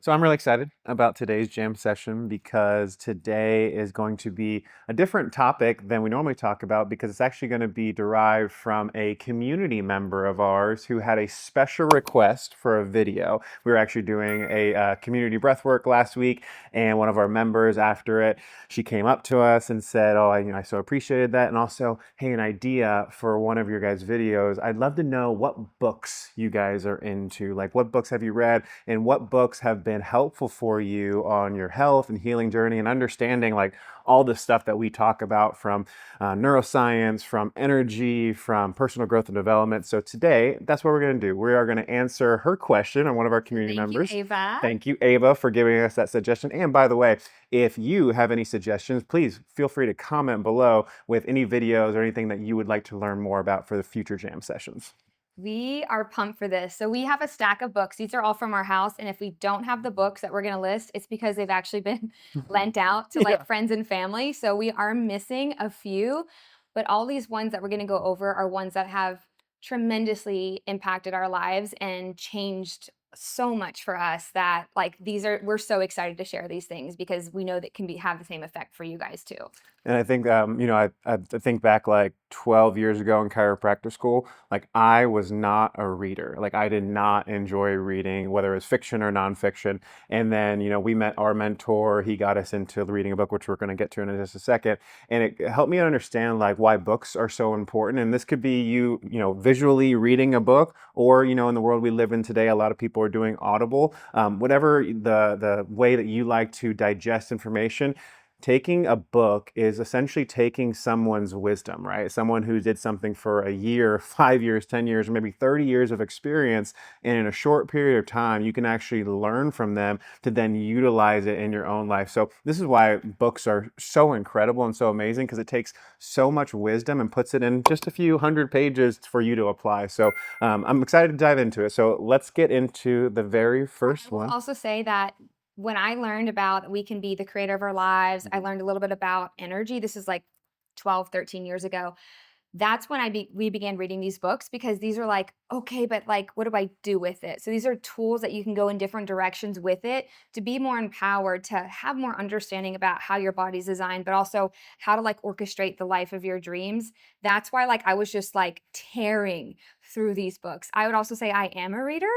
So I'm really excited about today's jam session because today is going to be a different topic than we normally talk about because it's actually going to be derived from a community member of ours who had a special request for a video. We were actually doing a community breathwork last week, and one of our members after it, she came up to us and said, "Oh, I so appreciated that, and also, hey, an idea for one of your guys' videos. I'd love to know what books you guys are into. Like, what books have you read, and what books have been helpful for you on your health and healing journey and understanding like all the stuff that we talk about from neuroscience, from energy, from personal growth and development." So today, that's what we're going to do. We are going to answer her question on one of our community Thank members. you, Ava. Thank you, Ava, for giving us that suggestion. And by the way, if you have any suggestions, please feel free to comment below with any videos or anything that you would like to learn more about for the future jam sessions. We are pumped for this. So we have a stack of books. These are all from our house. And if we don't have the books that we're going to list, it's because they've actually been lent out to like friends and family. So we are missing a few, but all these ones that we're going to go over are ones that have tremendously impacted our lives and changed so much for us that like we're so excited to share these things because we know that can have the same effect for you guys too. And I think, I think back like 12 years ago in chiropractic school, like I was not a reader. Like I did not enjoy reading, whether it was fiction or nonfiction. And then, we met our mentor. He got us into reading a book, which we're going to get to in just a second. And it helped me understand like why books are so important. And this could be visually reading a book, or, in the world we live in today, a lot of people are doing Audible. Whatever the way that you like to digest information, taking a book is essentially taking someone's wisdom, right? Someone who did something for a year, 5 years, 10 years, or maybe 30 years of experience. And in a short period of time, you can actually learn from them to then utilize it in your own life. So this is why books are so incredible and so amazing, because it takes so much wisdom and puts it in just a few hundred pages for you to apply. So I'm excited to dive into it. So let's get into the very first one. I'll also say that when I learned about we can be the creator of our lives, I learned a little bit about energy. This is like 12, 13 years ago. That's when we began reading these books, because these are like, okay, but like, what do I do with it? So these are tools that you can go in different directions with it to be more empowered, to have more understanding about how your body's designed, but also how to like orchestrate the life of your dreams. That's why like I was just like tearing through these books. I would also say I am a reader.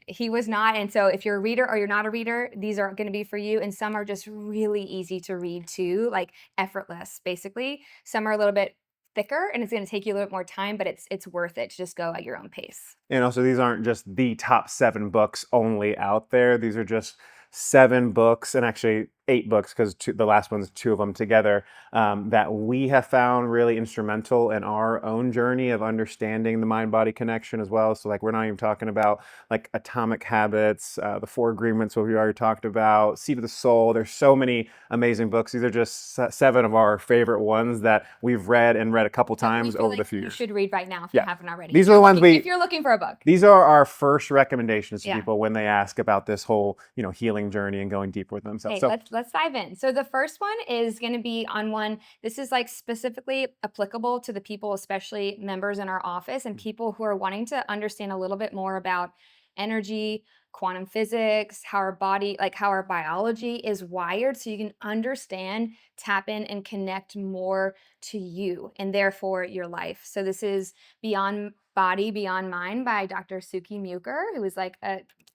He was not. And so if you're a reader or you're not a reader, these are going to be for you. And some are just really easy to read too, like effortless, basically. Some are a little bit thicker and it's going to take you a little bit more time, but it's worth it to just go at your own pace. And also, these aren't just the top 7 books only out there. These are just 7 books, and actually 8 books, because the last one's 2 of them together, that we have found really instrumental in our own journey of understanding the mind-body connection as well. So like, we're not even talking about like Atomic Habits, the 4 Agreements, what we already talked about, Seed of the Soul. There's so many amazing books. These are just 7 of our favorite ones that we've read a couple times over the few years. You should read right now if you haven't already. These are the ones if you're looking for a book. These are our first recommendations to people when they ask about this whole, healing journey and going deeper with themselves. Okay, let's dive in. So the first one is going to be on one. This is like specifically applicable to the people, especially members in our office and people who are wanting to understand a little bit more about energy, quantum physics, how our body, like how our biology is wired, so you can understand, tap in, and connect more to you and therefore your life. So this is Beyond Body, Beyond Mind by Dr. Sukhi Muker, who is like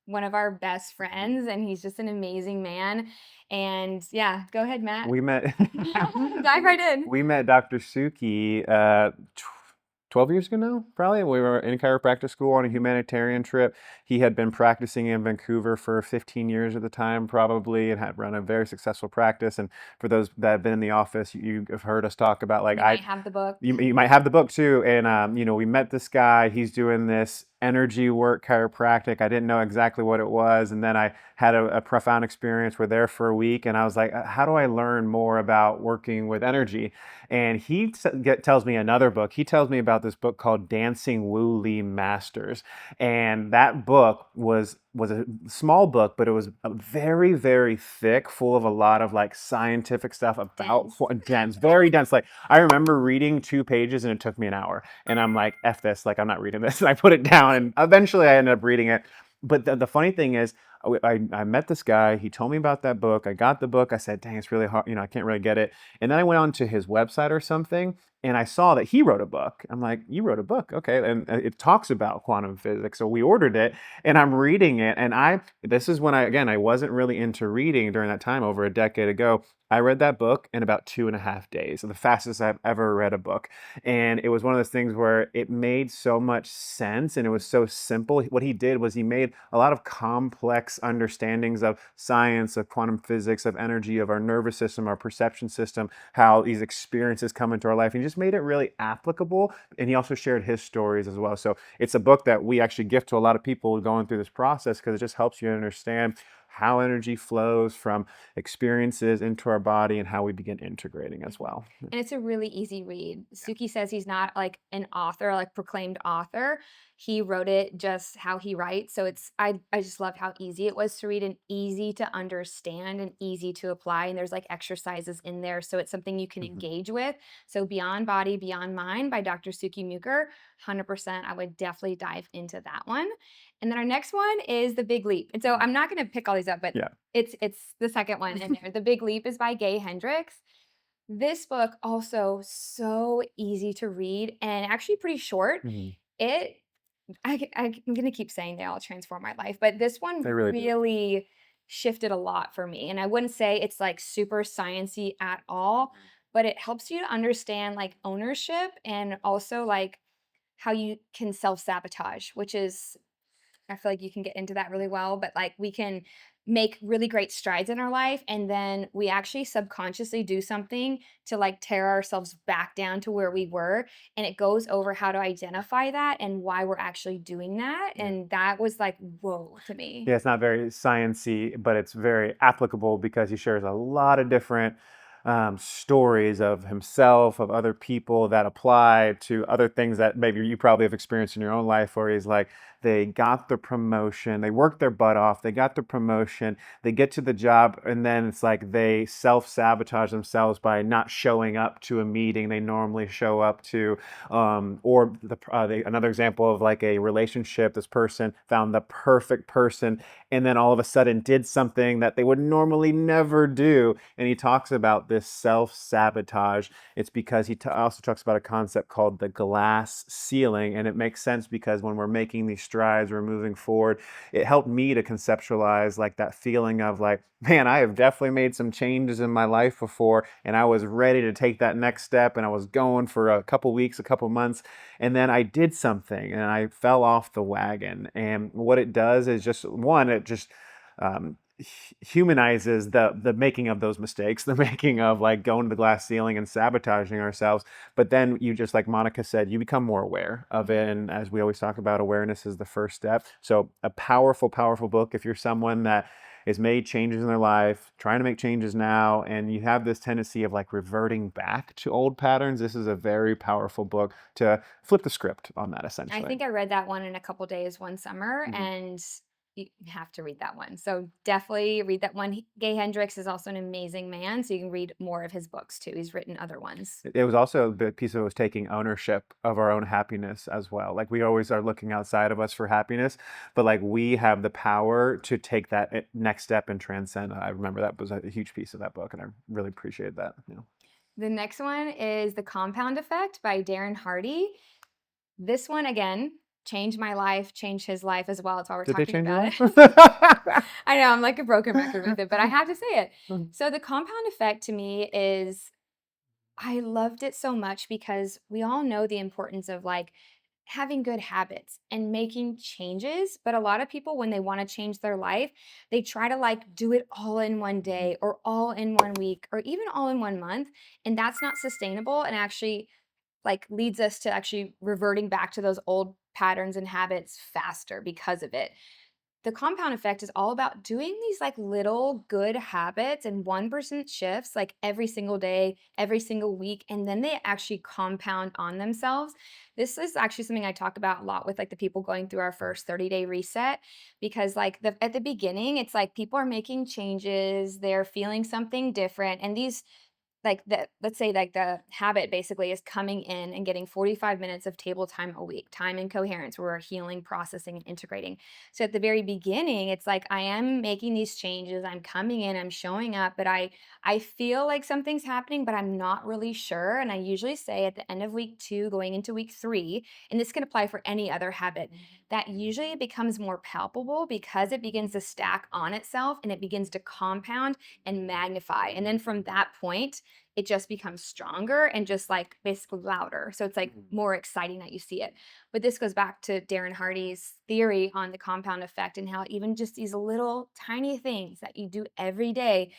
one of our best friends, and he's just an amazing man. And yeah, go ahead, Matt. We met dive right in. We met Dr. Sukhi 12 years ago now, probably. We were in chiropractic school on a humanitarian trip. He had been practicing in Vancouver for 15 years at the time, probably, and had run a very successful practice. And for those that have been in the office, you have heard us talk about like, you might have the book. You might have the book too. And, we met this guy. He's doing this energy work chiropractic. I didn't know exactly what it was. And then I had a profound experience. We're there for a week. And I was like, how do I learn more about working with energy? And he tells me another book. He tells me about this book called Dancing Wu Li Masters. And that book was a small book, but it was very, very thick, full of a lot of like scientific stuff about dense, very dense. Like I remember reading 2 pages and it took me an hour. And I'm like, F this, like I'm not reading this. And I put it down and eventually I ended up reading it. But the funny thing is, I met this guy. He told me about that book. I got the book. I said, dang, it's really hard. I can't really get it. And then I went on to his website or something, and I saw that he wrote a book. I'm like, you wrote a book? Okay. And it talks about quantum physics. So we ordered it, and I'm reading it. And this is when I wasn't really into reading during that time over a decade ago. I read that book in about 2.5 days, the fastest I've ever read a book. And it was one of those things where it made so much sense and it was so simple. What he did was he made a lot of complex understandings of science, of quantum physics, of energy, of our nervous system, our perception system, how these experiences come into our life. And he just made it really applicable. And he also shared his stories as well. So it's a book that we actually gift to a lot of people going through this process because it just helps you understand how energy flows from experiences into our body and how we begin integrating as well. And it's a really easy read. Sukhi says he's not like an author, like proclaimed author. He wrote it just how he writes. So I just loved how easy it was to read and easy to understand and easy to apply. And there's like exercises in there. So it's something you can engage with. So Beyond Body, Beyond Mind by Dr. Sukhi Muker, 100%. I would definitely dive into that one. And then our next one is The Big Leap. And so I'm not going to pick all these up, but Yeah. it's the second one in there. The Big Leap is by Gay Hendricks. This book also so easy to read and actually pretty short. It I'm going to keep saying they all transform my life, but this one They really do. really shifted a lot for me. And I wouldn't say it's like super sciencey at all, but it helps you to understand like ownership and also like how you can self-sabotage, which is I feel like you can get into that really well, but like we can make really great strides in our life and then we actually subconsciously do something to like tear ourselves back down to where we were, and it goes over how to identify that and why we're actually doing that. And that was like whoa to me. Yeah, it's not very sciencey, but it's very applicable because he shares a lot of different stories of himself, of other people that apply to other things that maybe you probably have experienced in your own life, where he's like, they got the promotion, they worked their butt off, they got the promotion, they get to the job, and then it's like they self-sabotage themselves by not showing up to a meeting they normally show up to. Another example of like a relationship, this person found the perfect person and then all of a sudden did something that they would normally never do. And he talks about this self-sabotage. It's because he also talks about a concept called the glass ceiling. And it makes sense because when we're making these strides, we're moving forward. It helped me to conceptualize like that feeling of like, man, I have definitely made some changes in my life before, and I was ready to take that next step, and I was going for a couple weeks, a couple months, and then I did something, and I fell off the wagon. And what it does is just one, it just humanizes the making of those mistakes, the making of like going to the glass ceiling and sabotaging ourselves. But then you just, like Monica said, you become more aware of it. And as we always talk about, awareness is the first step. So a powerful, powerful book if you're someone that has made changes in their life, trying to make changes now, and you have this tendency of like reverting back to old patterns. This is a very powerful book to flip the script on that, essentially. I think I read that one in a couple days one summer, and you have to read that one. So definitely read that one. Gay Hendricks is also an amazing man, so you can read more of his books too. He's written other ones. It was also a big piece of it was taking ownership of our own happiness as well. Like we always are looking outside of us for happiness, but like we have the power to take that next step and transcend. I remember that was a huge piece of that book, and I really appreciated that. The next one is The Compound Effect by Darren Hardy. This one, again, changed my life, changed his life as well. That's why we're Did they talking change your about life? it. I know, I'm like a broken record with it, but I have to say it. So the compound effect to me is, I loved it so much because we all know the importance of like having good habits and making changes. But a lot of people, when they want to change their life, they try to like do it all in one day or all in one week or even all in one month. And that's not sustainable and actually like leads us to actually reverting back to those old patterns and habits faster because of it. The compound effect is all about doing these like little good habits and 1% shifts like every single day, every single week, and then they actually compound on themselves. This is actually something I talk about a lot with like the people going through our first 30-day reset, because like at the beginning, it's like people are making changes, they're feeling something different, and these let's say like the habit basically is coming in and getting 45 minutes of table time a week, time and coherence, where we're healing, processing, and integrating. So at the very beginning, it's like I am making these changes, I'm coming in, I'm showing up, but I feel like something's happening, but I'm not really sure. And I usually say at the end of week 2, going into week 3, and this can apply for any other habit, that usually it becomes more palpable because it begins to stack on itself and it begins to compound and magnify. And then from that point, it just becomes stronger and just like basically louder. So it's like more exciting that you see it. But this goes back to Darren Hardy's theory on the compound effect and how even just these little tiny things that you do every day,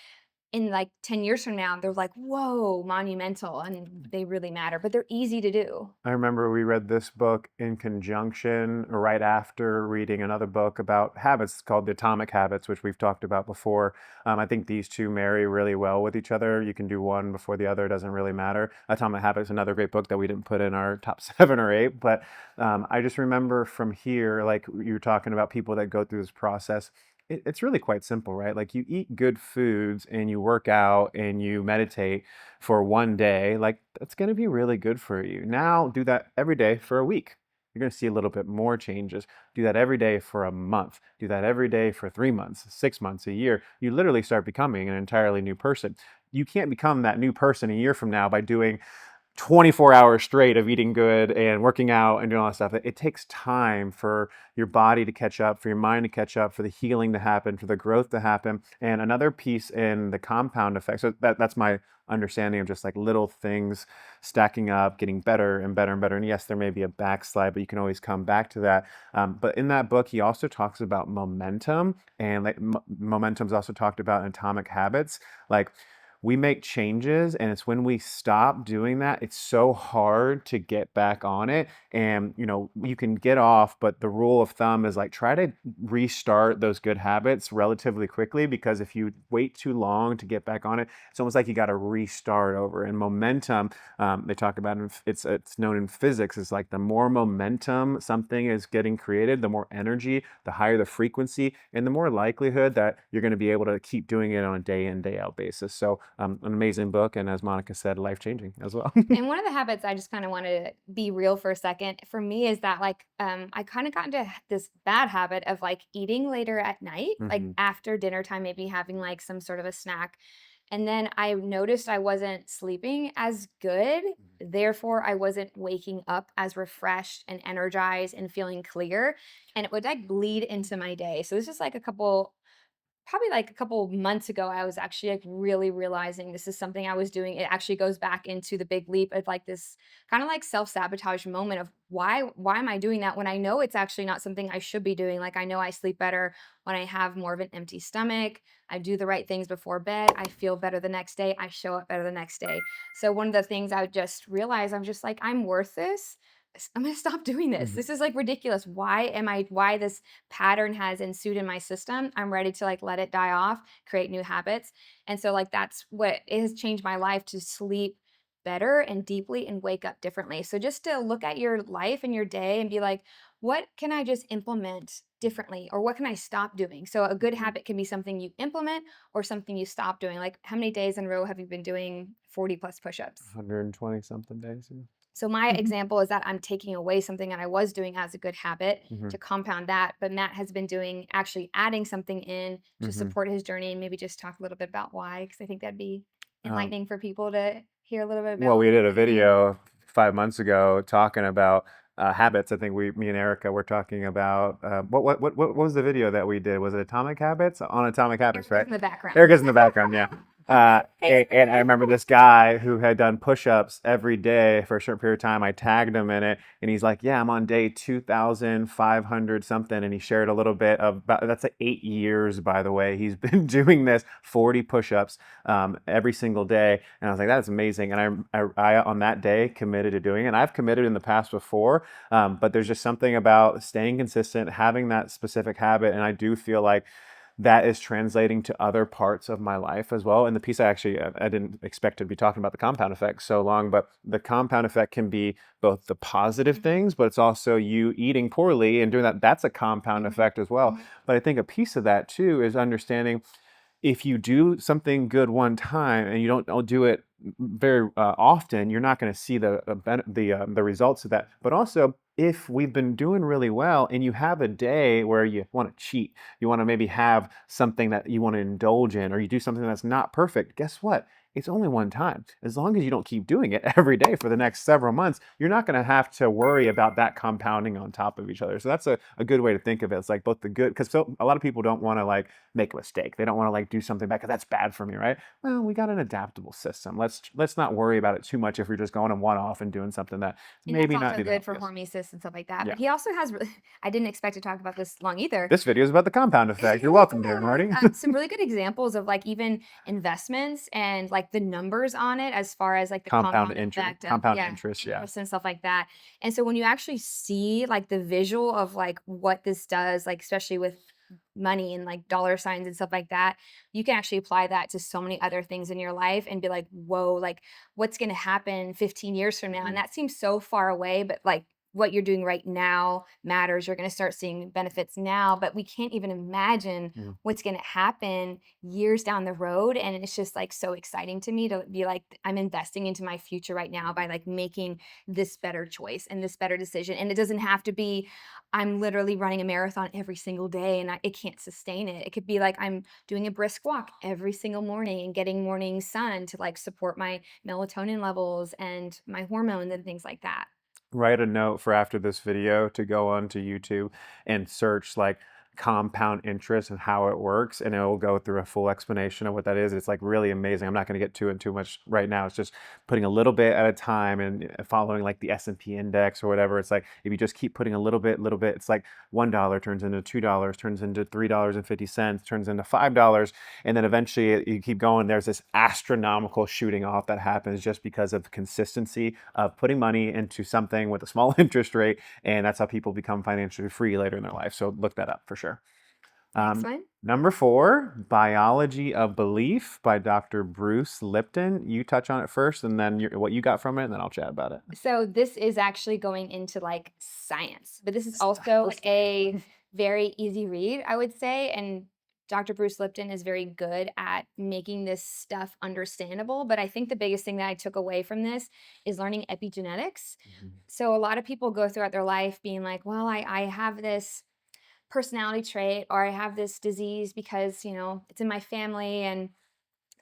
in like 10 years from now, they're like, whoa, monumental, and they really matter, but they're easy to do. I remember we read this book in conjunction or right after reading another book about habits called The Atomic Habits, which we've talked about before. I think these two marry really well with each other. You can do one before the other, it doesn't really matter. Atomic Habits, another great book that we didn't put in our top 7 or 8. But I just remember from here, like you were talking about people that go through this process. It's really quite simple, right? Like you eat good foods and you work out and you meditate for one day, like that's going to be really good for you. Now do that every day for a week. You're going to see a little bit more changes. Do that every day for a month. Do that every day for 3 months, 6 months, a year. You literally start becoming an entirely new person. You can't become that new person a year from now by doing 24 hours straight of eating good and working out and doing all that stuff. It takes time for your body to catch up, for your mind to catch up, for the healing to happen, for the growth to happen. And another piece in the compound effect. So that's my understanding of just like little things stacking up, getting better and better and better. And yes, there may be a backslide, but you can always come back to that. But in that book, he also talks about momentum, and like momentum's also talked about in Atomic Habits. Like we make changes, and it's when we stop doing that, it's so hard to get back on it. And you can get off, but the rule of thumb is like try to restart those good habits relatively quickly, because if you wait too long to get back on it, it's almost like you got to restart over. And momentum, they talk about, it's known in physics, is like the more momentum something is getting created, the more energy, the higher the frequency, and the more likelihood that you're going to be able to keep doing it on a day in, day out basis. So an amazing book, and as Monica said, life-changing as well. And one of the habits I just kind of want to be real for a second for me is that like I kind of got into this bad habit of like eating later at night, like Mhm. after dinner time, maybe having like some sort of a snack. And then I noticed I wasn't sleeping as good. Therefore, I wasn't waking up as refreshed and energized and feeling clear. And it would like bleed into my day. So this is like probably like a couple months ago, I was actually like really realizing this is something I was doing. It actually goes back into the big leap of like this kind of like self-sabotage moment of why am I doing that when I know it's actually not something I should be doing? Like I know I sleep better when I have more of an empty stomach. I do the right things before bed. I feel better the next day. I show up better the next day. So one of the things I just realized, I'm just like, I'm worth this. I'm gonna stop doing this. Mhm. This is like ridiculous. Why this pattern has ensued in my system? I'm ready to like let it die off, create new habits. And so like that's what it has changed my life, to sleep better and deeply and wake up differently. So just to look at your life and your day and be like, what can I just implement differently, or what can I stop doing? So a good habit can be something you implement or something you stop doing. Like how many days in a row have you been doing 40 plus push-ups? 120 something days. So my Yeah. example is that I'm taking away something that I was doing as a good habit Mhm. to compound that, but Matt has been doing actually adding something in to Mhm. support his journey, and maybe just talk a little bit about why, because I think that'd be Um, enlightening for people to hear a little bit well, about we did a what you're doing. video 5 months ago talking about habits. I think me and Erica were talking about what was the video that we did? Was it Atomic Habits? On Atomic Habits, Erica's right? in the background. Erica's in the background, yeah. Hey, And I remember this guy who had done push-ups every day for a certain period of time. I tagged him in it, and he's like, "Yeah, I'm on day 2,500 something." And he shared a little bit of about, that's like 8 years, by the way. He's been doing this 40 push-ups every single day, and I was like, "That's amazing." And I on that day committed to doing it. And I've committed in the past before, but there's just something about staying consistent, having that specific habit, and I do feel like that is translating to other parts of my life as well. And the piece I didn't expect to be talking about the compound effect so long, but the compound effect can be both the positive Mhm, things, but it's also you eating poorly and doing that. That's a compound mhm, effect as well. mhm, But I think a piece of that too is understanding if you do something good one time and you don't do it very often, you're not going to see the results of that. But also, if we've been doing really well and you have a day where you want to cheat, you want to maybe have something that you want to indulge in, or you do something that's not perfect, guess what? It's only one time. As long as you don't keep doing it every day for the next several months, you're not going to have to worry about that compounding on top of each other. So that's a good way to think of it. It's like both the good, because so, a lot of people don't want to like make a mistake. They don't want to like do something bad because that's bad for me, right? Well, we got an adaptable system. Let's not worry about it too much if you're just going on one off and doing something that And that's maybe not also be the good for healthiest. hormesis and stuff like that. Yeah. But he also has, I didn't expect to talk about this long either. This video is about the compound effect. You're welcome, Darren Hardy. Some really good examples of like even investments and like the numbers on it as far as like the compound effect of Compound interest, yeah. interest and stuff like that. And so when you actually see like the visual of like what this does, like especially with money and like dollar signs and stuff like that, you can actually apply that to so many other things in your life and be like, whoa, like what's going to happen 15 years from now? And that seems so far away, but like what you're doing right now matters. You're going to start seeing benefits now, but we can't even imagine Mm. what's going to happen years down the road. And it's just like so exciting to me to be like, I'm investing into my future right now by like making this better choice and this better decision. And it doesn't have to be, I'm literally running a marathon every single day and it can't sustain it. It could be like I'm doing a brisk walk every single morning and getting morning sun to like support my melatonin levels and my hormones and things like that. Write a note for after this video to go onto YouTube and search like compound interest and how it works, and it will go through a full explanation of what that is. It's like really amazing. I'm not going to get to it too much right now. It's just putting a little bit at a time and following like the S&P index or whatever. It's like if you just keep putting a little bit, it's like $1 turns into $2, turns into $3.50, turns into $5, and then eventually you keep going. There's this astronomical shooting off that happens just because of the consistency of putting money into something with a small interest rate, and that's how people become financially free later in their life. So look that up for sure. Next one. Number 4, Biology of Belief by Dr. Bruce Lipton. You touch on it first, and then what you got from it, and then I'll chat about it. So this is actually going into like science, but this is also a very easy read, I would say. And Dr. Bruce Lipton is very good at making this stuff understandable. But I think the biggest thing that I took away from this is learning epigenetics. So a lot of people go throughout their life being like, well, I have this personality trait or I have this disease because, you know, it's in my family and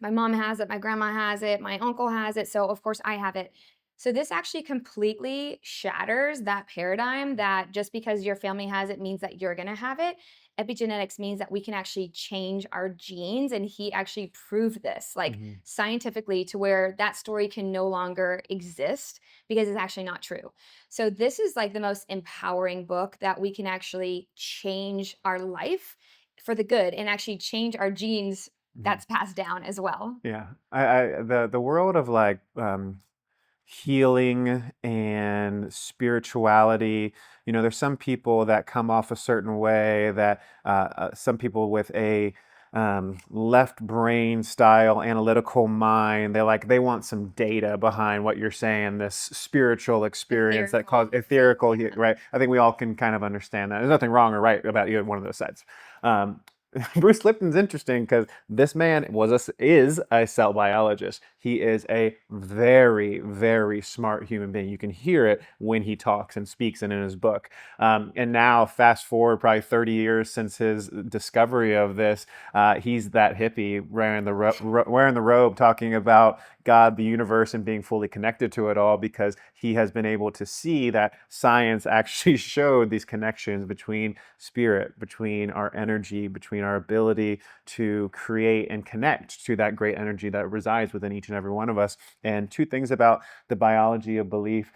my mom has it, my grandma has it, my uncle has it, so of course I have it. So this actually completely shatters that paradigm that just because your family has it means that you're going to have it. Epigenetics means that we can actually change our genes, and he actually proved this like scientifically to where that story can no longer exist because it's actually not true. So this is like the most empowering book that we can actually change our life for the good and actually change our genes that's passed down as well. Yeah, the world of like healing and spirituality. You know, there's some people that come off a certain way that some people with a left brain style analytical mind, they want some data behind what you're saying, this spiritual experience that cause etherical, right? I think we all can kind of understand that. There's nothing wrong or right about either one of those sides. Bruce Lipton's interesting because this man is a cell biologist. He is a very, very smart human being. You can hear it when he talks and speaks and in his book. And now, fast forward probably 30 years since his discovery of this, he's that hippie wearing the robe, talking about God, the universe, and being fully connected to it all because he has been able to see that science actually showed these connections between spirit, between our energy, between our ability to create and connect to that great energy that resides within each and every one of us. And 2 things about the biology of belief.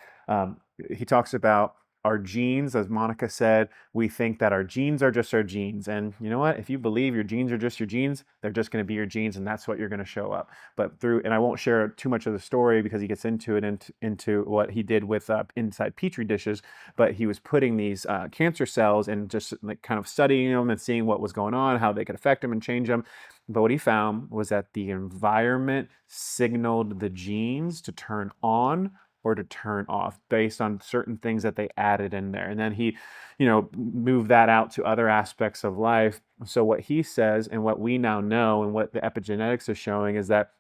He talks about our genes, as Monica said, we think that our genes are just our genes. And you know what? If you believe your genes are just your genes, they're just going to be your genes, and that's what you're going to show up. But and I won't share too much of the story because he gets into it, into what he did with inside Petri dishes, but he was putting these cancer cells and just like kind of studying them and seeing what was going on, how they could affect them and change them. But what he found was that the environment signaled the genes to turn on or to turn off based on certain things that they added in there. And then he, moved that out to other aspects of life. So what he says and what we now know and what the epigenetics is showing is that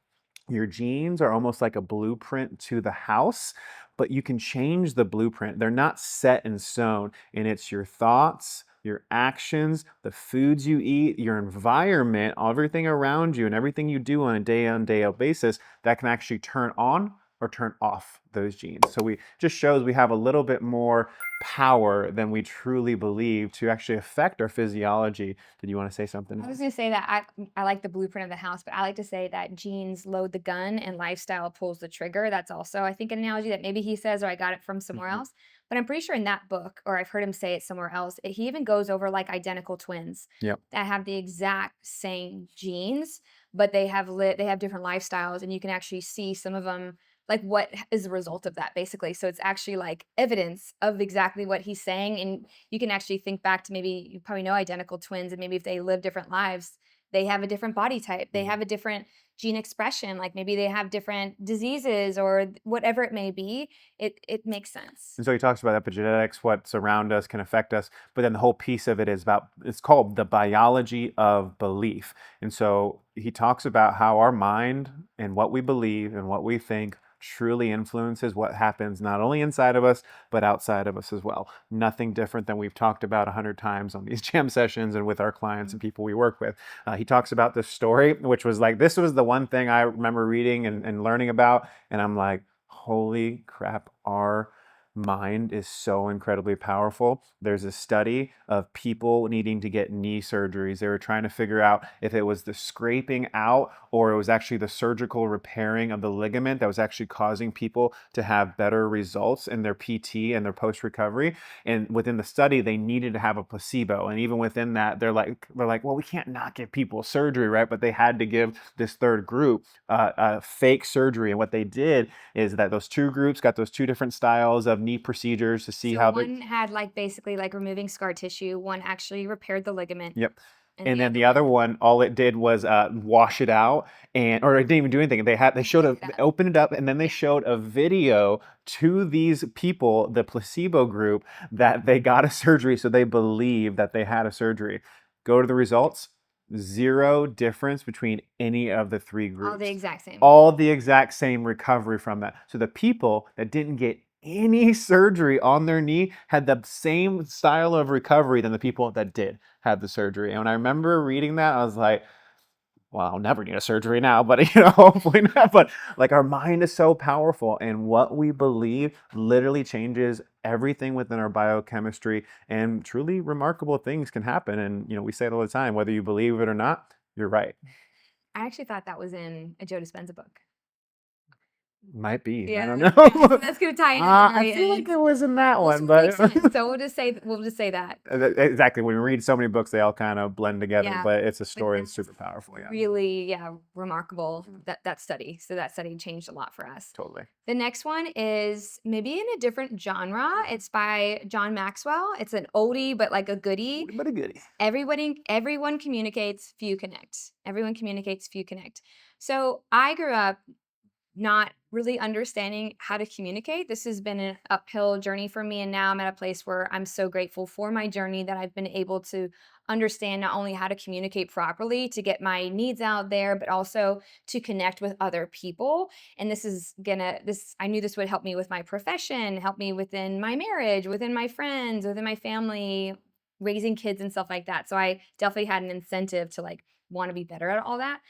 Your genes are almost like a blueprint to the house, but you can change the blueprint. They're not set in stone, and it's your thoughts, your actions, the foods you eat, your environment, everything around you, and everything you do on a day on day out basis that can actually turn on or turn off those genes. So we just shows we have a little bit more power than we truly believe to actually affect our physiology. Did you want to say something? I was gonna say that I like the blueprint of the house, but I like to say that genes load the gun and lifestyle pulls the trigger. That's also, I think, an analogy that maybe he says, or I got it from somewhere Mhm. else. But I'm pretty sure in that book, or I've heard him say it somewhere else, he even goes over like identical twins Yep. that have the exact same genes, but they have different lifestyles, and you can actually see some of them like what is the result of that basically. So it's actually like evidence of exactly what he's saying, and you can actually think back to, maybe you probably know identical twins, and maybe if they live different lives, they have a different body type, they Mhm. have a different gene expression, like maybe they have different diseases or whatever it may be. It makes sense. And so he talks about epigenetics, what's around us can affect us, but then the whole piece of it is about, it's called the biology of belief. And so he talks about how our mind and what we believe and what we think truly influences what happens not only inside of us, but outside of us as well. Nothing different than we've talked about 100 times on these jam sessions and with our clients and people we work with. He talks about this story, which was like, this was the one thing I remember reading and learning about. And I'm like, holy crap, our mind is so incredibly powerful. There's a study of people needing to get knee surgeries. They were trying to figure out if it was the scraping out or it was actually the surgical repairing of the ligament that was actually causing people to have better results in their PT and their post recovery. And within the study, they needed to have a placebo. And even within that, they're like, well, we can't not give people surgery, right? But they had to give this third group fake surgery. And what they did is that those two groups got those two different styles of knee procedures to see So how they. one had like basically like removing scar tissue, one actually repaired the ligament, Yep. and And the then other the other one one, all it did was wash it out, or it didn't even do anything. They showed washed it they up. opened it up, and then they Yeah. showed a video to these people, the placebo group, that they got a surgery, so they believed that they had a surgery. Go to the results. Zero difference between any of the three All the groups. exact same. All the exact same recovery from that. So the people that didn't get any surgery on their knee had the same style of recovery than the people that did have the surgery. And when I remember reading that, I was like, well, I'll never need a surgery now, but hopefully not. But like our mind is so powerful, and what we believe literally changes everything within our biochemistry, and truly remarkable things can happen. And we say it all the time, whether you believe it or not, you're right. I actually thought that was in a Joe Dispenza book. Might be. I don't Yeah, okay, so know. that's gonna tie in at the I very feel like end. it was in that Well, this one, would make but sense. So we'll just say that. exactly. When we read so many books, they all kind of blend together, Yeah, but it's a but story that's that's super powerful. Yeah, really, yeah, remarkable, that study. So that study changed a lot for us. totally. The next one is maybe in a different genre. It's by John Maxwell. It's an oldie, but like a goodie. But a goodie. Everyone communicates, few connect. Everyone communicates, few connect. So I grew up not really understanding how to communicate. This has been an uphill journey for me. And now I'm at a place where I'm so grateful for my journey that I've been able to understand not only how to communicate properly to get my needs out there, but also to connect with other people. And I knew this would help me with my profession, help me within my marriage, within my friends, within my family, raising kids and stuff like that. So I definitely had an incentive to like want to be better at all that.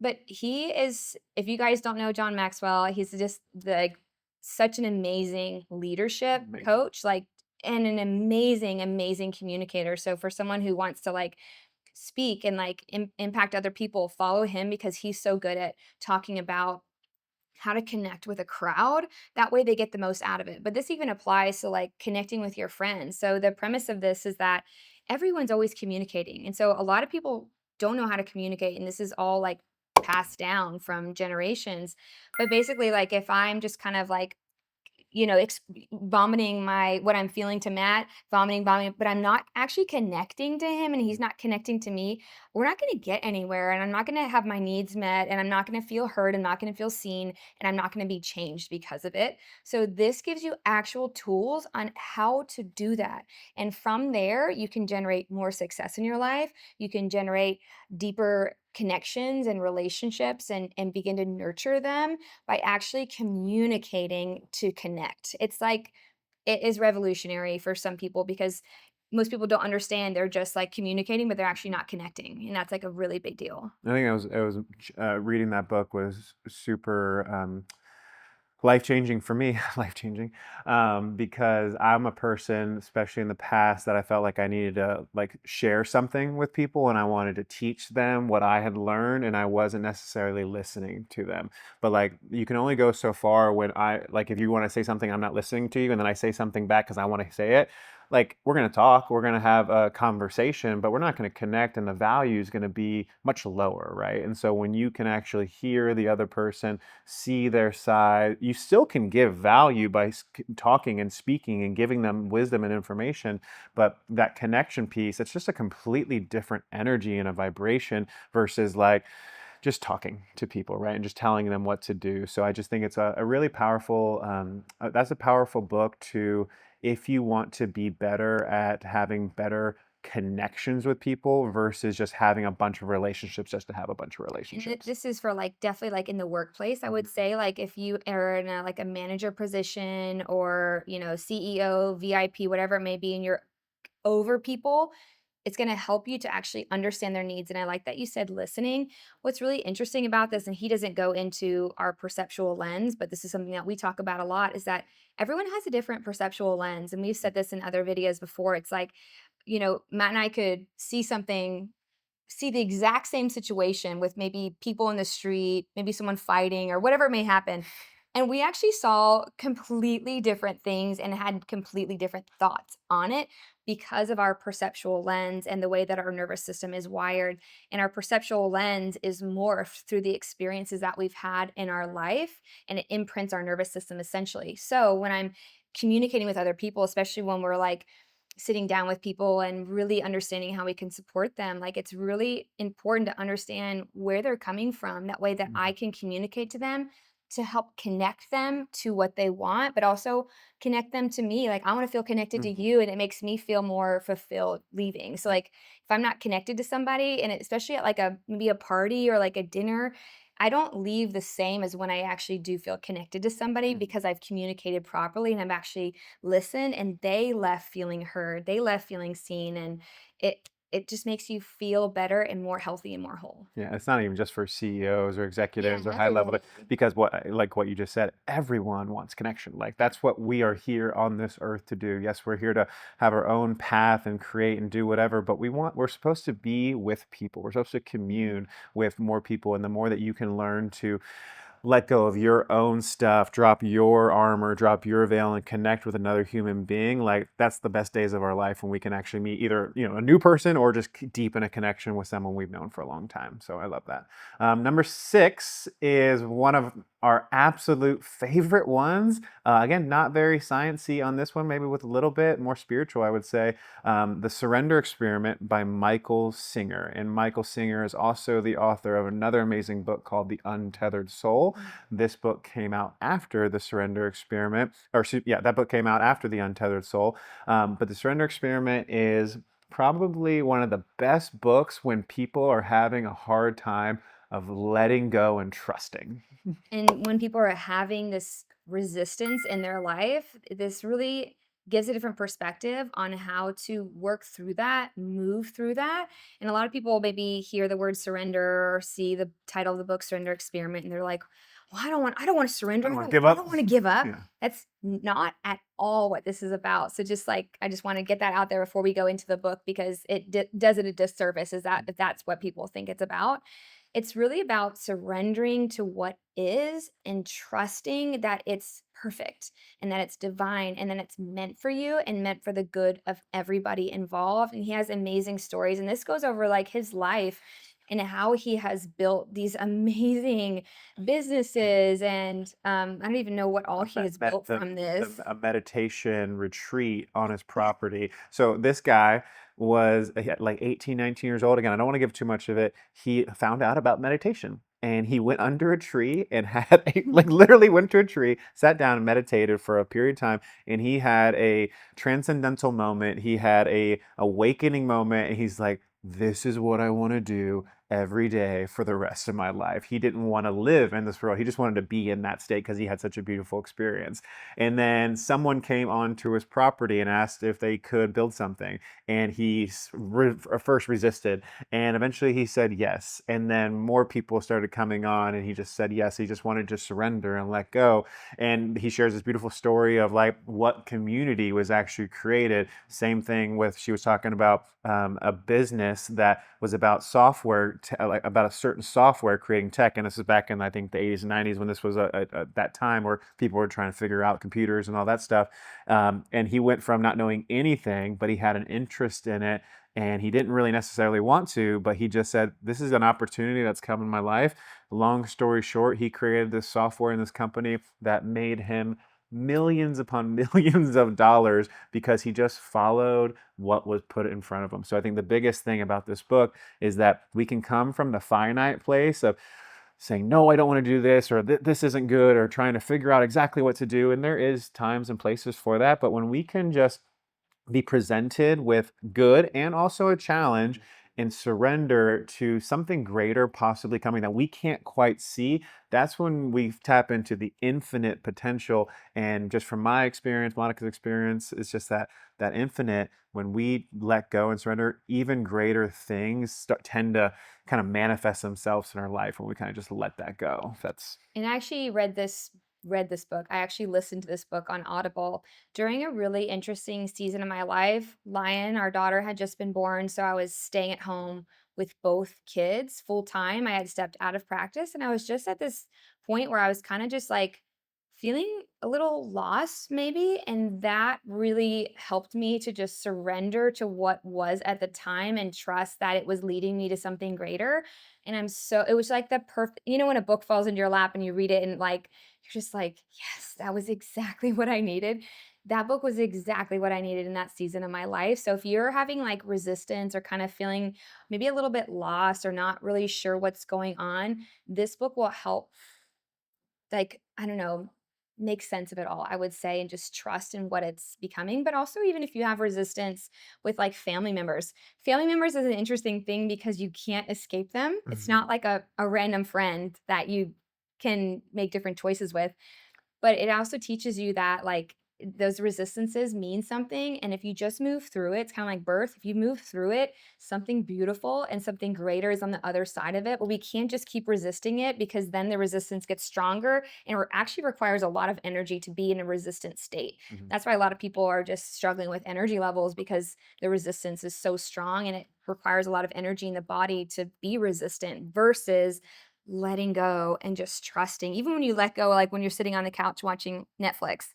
But he is, if you guys don't know John Maxwell, he's just like such an amazing leadership Amazing. coach, like, and an amazing, amazing communicator. So for someone who wants to like speak and like impact other people, follow him because he's so good at talking about how to connect with a crowd. That way they get the most out of it. But this even applies to like connecting with your friends. So the premise of this is that everyone's always communicating. And so a lot of people don't know how to communicate. And this is all like passed down from generations. But basically, like if I'm just kind of like vomiting what I'm feeling to Matt, vomiting, but I'm not actually connecting to him and he's not connecting to me, we're not going to get anywhere. And I'm not going to have my needs met and I'm not going to feel heard. I'm not going to feel seen and I'm not going to be changed because of it. So this gives you actual tools on how to do that. And from there, you can generate more success in your life. You can generate deeper connections and relationships and begin to nurture them by actually communicating to connect. It's like it is revolutionary for some people because most people don't understand. They're just like communicating, but they're actually not connecting. And that's like a really big deal. I think reading that book was super life changing for me, life changing, because I'm a person, especially in the past, that I felt like I needed to like share something with people, and I wanted to teach them what I had learned, and I wasn't necessarily listening to them. But like, you can only go so far when I like, if you want to say something, I'm not listening to you, and then I say something back because I want to say it. Like, we're going to talk, we're going to have a conversation, but we're not going to connect, and the value is going to be much lower, right? And so when you can actually hear the other person, see their side, you still can give value by talking and speaking and giving them wisdom and information, but that connection piece, it's just a completely different energy and a vibration versus like just talking to people, right? And just telling them what to do. So I just think it's a really powerful, that's a powerful book to, if you want to be better at having better connections with people versus just having a bunch of relationships just to have a bunch of And relationships. this is for like definitely like in the workplace. I would say like if you are in a like a manager position or CEO, VIP, whatever it may be, and you're over people, it's going to help you to actually understand their needs. And I like that you said listening. What's really interesting about this, and he doesn't go into our perceptual lens, but this is something that we talk about a lot, is that everyone has a different perceptual lens. And we've said this in other videos before. It's like, Matt and I could see the exact same situation with maybe people in the street, maybe someone fighting or whatever it may happen. And we actually saw completely different things and had completely different thoughts on it because of our perceptual lens and the way that our nervous system is wired. And our perceptual lens is morphed through the experiences that we've had in our life, and it imprints our nervous system essentially. So when I'm communicating with other people, especially when we're like sitting down with people and really understanding how we can support them, like it's really important to understand where they're coming from. That way that I can communicate to them to help connect them to what they want, but also connect them to me. Like I want to feel connected to Mhm. you, and it makes me feel more fulfilled leaving. So like if I'm not connected to somebody, and especially at like a maybe a party or like a dinner, I don't leave the same as when I actually do feel connected to somebody Mhm. because I've communicated properly and I've actually listened, and they left feeling heard. They left feeling seen, and it just makes you feel better and more healthy and more whole. Yeah, it's not even just for CEOs or Yeah, executives or high level, everyone. because like what you just said, everyone wants connection. Like that's what we are here on this earth to do. Yes, we're here to have our own path and create and do whatever, but we're supposed to be with people. We're supposed to commune with more people, and the more that you can learn to let go of your own stuff, drop your armor, drop your veil, and connect with another human being, like that's the best days of our life when we can actually meet either, a new person or just deepen a connection with someone we've known for a long time. So I love that. Number 6 is one of our absolute favorite ones. Again, not very sciencey on this one, maybe with a little bit more spiritual, I would say. The Surrender Experiment by Michael Singer. And Michael Singer is also the author of another amazing book called The Untethered Soul. This book came out after The Surrender Experiment, yeah, that book came out after The Untethered Soul. But The Surrender Experiment is probably one of the best books when people are having a hard time of letting go and trusting. And when people are having this resistance in their life, this really gives a different perspective on how to work through that, move through that. And a lot of people maybe hear the word surrender or see the title of the book Surrender Experiment, and they're like, "Well, I don't want to I surrender. don't I want to don't give I up. don't want to give up." Yeah. That's not at all what this is about. So just like I just want to get that out there before we go into the book, because it does it a disservice is that if that's what people think it's about. It's really about surrendering to what is and trusting that it's perfect and that it's divine and that it's meant for you and meant for the good of everybody involved. And he has amazing stories. And this goes over like his life and how he has built these amazing businesses. And I don't even know what all he has built from this. A meditation retreat on his property. So this guy was like 18, 19 years old. Again, I don't want to give too much of it. He found out about meditation, and he went under a tree and had like literally went to a tree, sat down and meditated for a period of time. And he had a transcendental moment. He had a awakening moment. And he's like, this is what I want to do. every day for the rest of my life. He didn't want to live in this world. He just wanted to be in that state because he had such a beautiful experience. And then someone came onto his property and asked if they could build something. And he first resisted. And eventually he said yes. And then more people started coming on and he just said yes. He just wanted to surrender and let go. And he shares this beautiful story of like what community was actually created. Same thing with, she was talking about a business that was about software, like about a certain software creating tech. And this is back in, I think, the 80s and 90s when this was that time where people were trying to figure out computers and all that stuff. And he went from not knowing anything, but he had an interest in it. And he didn't really necessarily want to, but he just said, this is an opportunity that's come in my life. Long story short, he created this software in this company that made him millions upon millions of dollars because he just followed what was put in front of him. So I think the biggest thing about this book is that we can come from the finite place of saying, no, I don't want to do this, or this isn't good, or trying to figure out exactly what to do. And there is times and places for that. But when we can just be presented with good and also a challenge and surrender to something greater possibly coming that we can't quite see, that's when we tap into the infinite potential. And just from my experience, Monica's experience, it's just that infinite, when we let go and surrender, even greater things tend to kind of manifest themselves in our life when we kind of just let that go. That's And I actually read this book. I actually listened to this book on Audible during a really interesting season of my life. Lion, our daughter, had just been born, so I was staying at home with both kids full time. I had stepped out of practice and I was just at this point where I was kind of just like feeling a little lost maybe, and that really helped me to just surrender to what was at the time and trust that it was leading me to something greater. And it was like the perfect, when a book falls into your lap and you read it and like, you're just like, yes, that was exactly what I needed. That book was exactly what I needed in that season of my life. So if you're having like resistance or kind of feeling maybe a little bit lost or not really sure what's going on, this book will help, like, I don't know, make sense of it all, I would say, and just trust in what it's becoming. But also, even if you have resistance with like family members is an interesting thing because you can't escape them. It's not like a random friend that you can make different choices with. But it also teaches you that, like, those resistances mean something, and if you just move through it, it's kinda like birth. If you move through it, something beautiful and something greater is on the other side of it, but we can't just keep resisting it because then the resistance gets stronger, and it actually requires a lot of energy to be in a resistant state. Mhm. That's why a lot of people are just struggling with energy levels because the resistance is so strong, and it requires a lot of energy in the body to be resistant versus letting go and just trusting. Even when you let go, like when you're sitting on the couch watching Netflix,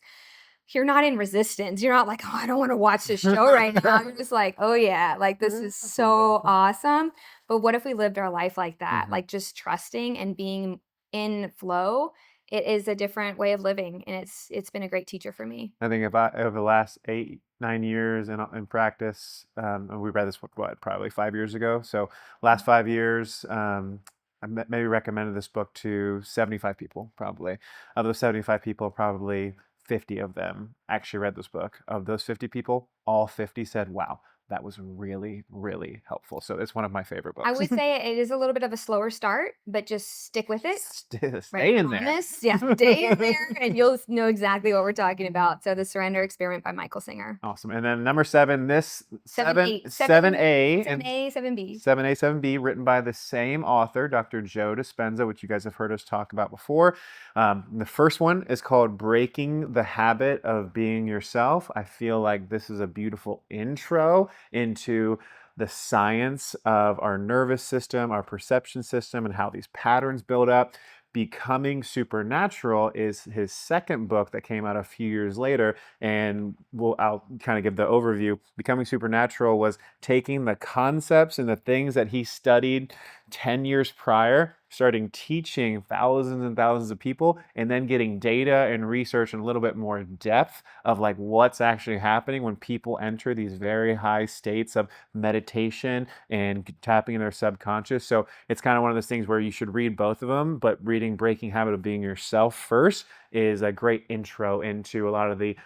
you're not in resistance. You're not like, oh, I don't want to watch this show right now. You're just like, oh yeah, like this is so awesome. But what if we lived our life like that? Mhm. Like just trusting and being in flow. It is a different way of living. And it's been a great teacher for me. I think about over the last 8, 9 years in practice, and we read this book, what, probably 5 years ago. So last 5 years, I maybe recommended this book to 75 people, probably. Of those 75 people, probably 50 of them actually read this book. Of those 50 people, all 50 said, wow, that was really, really helpful. So it's one of my favorite I books. would say it is a little bit of a slower start, but just stick with it. Right, Stay in there. promise. Yeah, stay in there and you'll know exactly what we're talking about. So The Surrender Experiment by Michael Singer. Awesome. And then number 7, this 7, 8, 7, 7A and 7A, 7B. 7A, 7B, written by the same author, Dr. Joe Dispenza, which you guys have heard us talk about before. The first one is called Breaking the Habit of Being Yourself. I feel like this is a beautiful intro into the science of our nervous system, our perception system, and how these patterns build up. Becoming Supernatural is his second book that came out a few years later, and I'll kind of give the overview. Becoming Supernatural was taking the concepts and the things that he studied 10 years prior, starting teaching thousands and thousands of people, and then getting data and research and a little bit more depth of like what's actually happening when people enter these very high states of meditation and tapping in their subconscious. So it's kind of one of those things where you should read both of them, but reading Breaking Habit of Being Yourself first is a great intro into a lot of the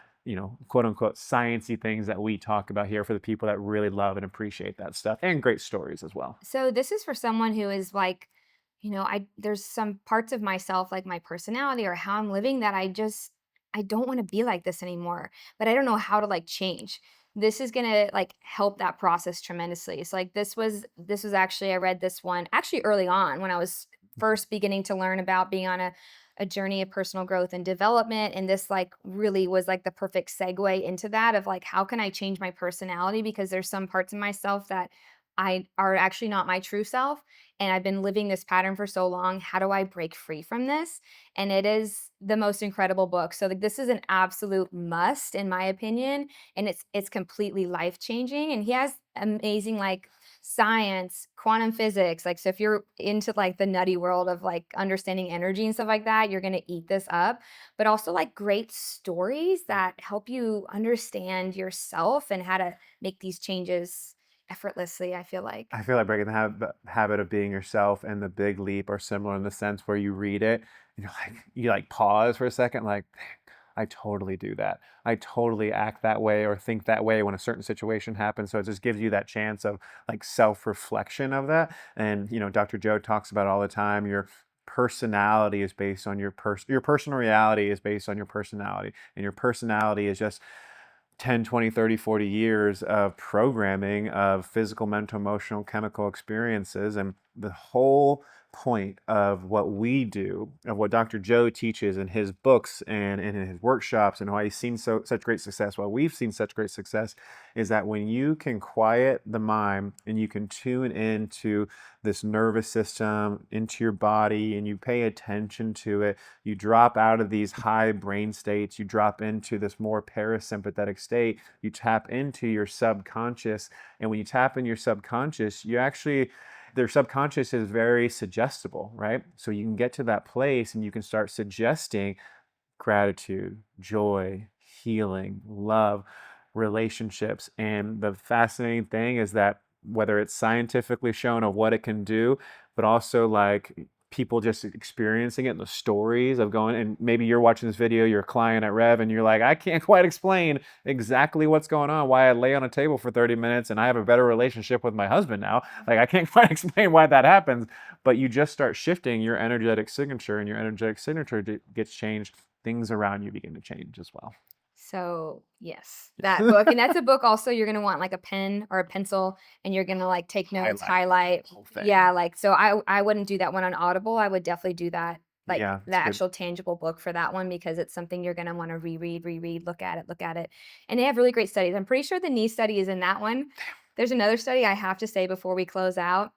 quote unquote sciencey things that we talk about here for the people that really love and appreciate that stuff, and great stories as well. So this is for someone who is like, I there's some parts of myself, like my personality or how I'm living, that I don't want to be like this anymore, but I don't know how to like change. This is gonna like help that process tremendously. So like this was actually, I read this one actually early on when I was first beginning to learn about being on a journey of personal growth and development. And this like really was like the perfect segue into that of like, how can I change my personality? Because there's some parts of myself that I are actually not my true self. And I've been living this pattern for so long. How do I break free from this? And it is the most incredible book. So like this is an absolute must in my opinion. And it's completely life-changing. And he has amazing like science, quantum physics. Like, so if you're into like the nutty world of like understanding energy and stuff like that, you're gonna eat this up. But also like great stories that help you understand yourself and how to make these changes effortlessly, I feel like. I feel like breaking the habit of being yourself and the big leap are similar in the sense where you read it and you like pause for a second, like, I totally do that. I totally act that way or think that way when a certain situation happens. So it just gives you that chance of like self-reflection of that. And Dr. Joe talks about it all the time. Your personality is based on your personal reality is based on your personality. And your personality is just 10, 20, 30, 40 years of programming of physical, mental, emotional, chemical experiences. And the whole point of what we do, of what Dr. Joe teaches in his books and in his workshops, and why he's seen such great success, why we've seen such great success, is that when you can quiet the mind and you can tune into this nervous system, into your body, and you pay attention to it, you drop out of these high brain states, you drop into this more parasympathetic state, you tap into your subconscious. And when you tap in your subconscious, their subconscious is very suggestible, right? So you can get to that place and you can start suggesting gratitude, joy, healing, love, relationships. And the fascinating thing is that whether it's scientifically shown of what it can do, but also like people just experiencing it in the stories of going, and maybe you're watching this video, you're a client at Rev, and you're like, I can't quite explain exactly what's going on, why I lay on a table for 30 minutes and I have a better relationship with my husband now. Like, I can't quite explain why that happens, but you just start shifting your energetic signature, and your energetic signature gets changed. Things around you begin to change as well. So, yes, that book, and that's a book also you're gonna want, like, a pen or a pencil, and you're gonna, like, take notes, Highlight highlight. the whole thing. Yeah, like, so I wouldn't do that one on Audible, I would definitely do that, like, Yeah, the it's good. actual tangible book for that one because it's something you're gonna wanna reread, look at it, and they have really great studies. I'm pretty sure the knee study is in that one. There's another study I have to say before we close out.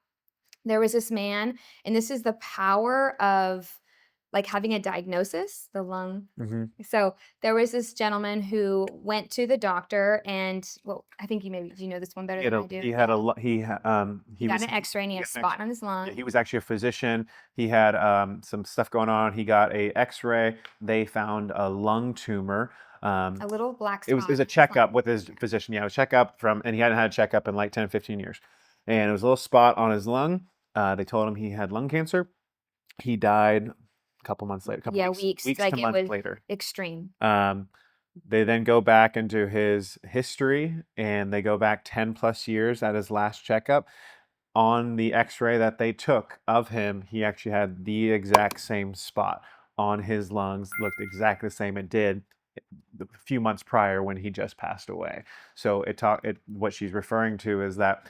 There was this man, and this is the power of, like, having a diagnosis, the lung. Hmm. So, there was this gentleman who went to the doctor and well, I think you maybe do you know this one better than I do? He had Yeah. a lo- He got an X-ray and he he had a got an spot X-ray. on his Yeah, lung, he was actually a physician. He had some stuff going on. He got a X-ray. They found a lung tumor. Um, a little black it was spot a on his lung. checkup with his physician. Yeah, it was a checkup and he hadn't had a checkup in like 10, 15 years. And it was a little spot on his lung. They told him he had lung cancer. He died a couple months later, a couple Yeah, weeks, weeks, weeks to like, it months was later. extreme. Um, they then go back into his history and they go back 10 plus years at his last checkup. On the x-ray that they took of him, he actually had the exact same spot on his lungs, looked exactly the same it did a few months prior when he just passed away. So what she's referring to is that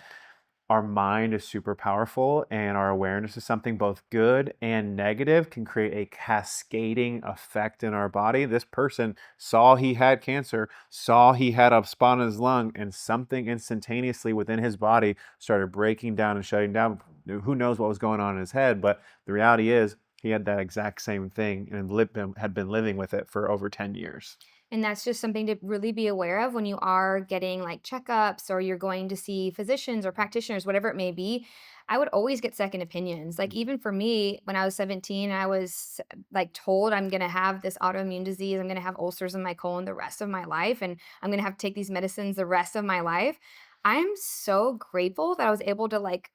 our mind is super powerful, and our awareness is something both good and negative can create a cascading effect in our body. This person saw he had cancer, saw he had a spot in his lung, and something instantaneously within his body started breaking down and shutting down. Who knows what was going on in his head, but the reality is he had that exact same thing and had been living with it for over 10 years. And that's just something to really be aware of when you are getting like checkups or you're going to see physicians or practitioners, whatever it may be. I would always get second opinions. Like, even for me, when I was 17, I was like told I'm going to have this autoimmune disease. I'm going to have ulcers in my colon the rest of my life. And I'm going to have to take these medicines the rest of my life. I'm so grateful that I was able to like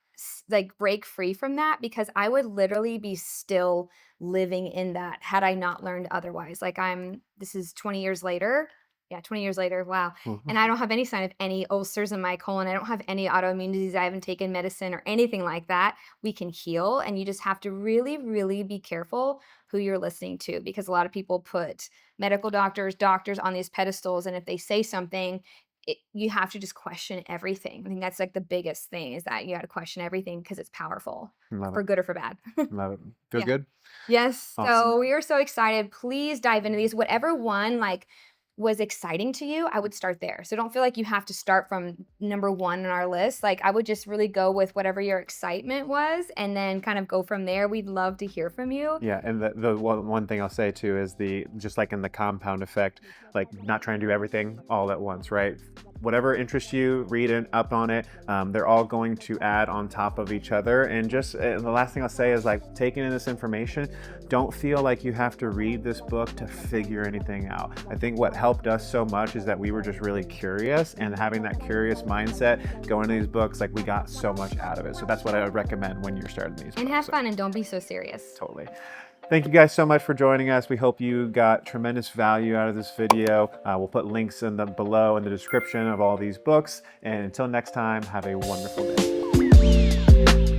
break free from that because I would literally be still living in that had I not learned otherwise. Like, this is 20 years later. Yeah, 20 years later, wow. Mhm. And I don't have any sign of any ulcers in my colon. I don't have any autoimmune disease. I haven't taken medicine or anything like that. We can heal, and you just have to really, really be careful who you're listening to, because a lot of people put medical doctors on these pedestals, and if they say something, you have to just question everything. I think that's like the biggest thing, is that you got to question everything because it's powerful, Love it. for good or for bad. Love it. Feel Yeah. good? Yes. Awesome. So we are so excited. Please dive into these. Whatever one like was exciting to you, I would start there. So don't feel like you have to start from number one on our list. Like, I would just really go with whatever your excitement was, and then kind of go from there. We'd love to hear from you. Yeah, and the one thing I'll say too is just like in the compound effect, like not trying to do everything all at once, right? Whatever interests you, read up on it. They're all going to add on top of each other. And just the last thing I'll say is, like, taking in this information, don't feel like you have to read this book to figure anything out. I think what helped us so much is that we were just really curious, and having that curious mindset going into these books, like, we got so much out of it. So that's what I would recommend when you're starting these And books. have fun, and don't be so serious. Totally. Thank you guys so much for joining us. We hope you got tremendous value out of this video. We'll put links below in the description of all these books. And until next time, have a wonderful day.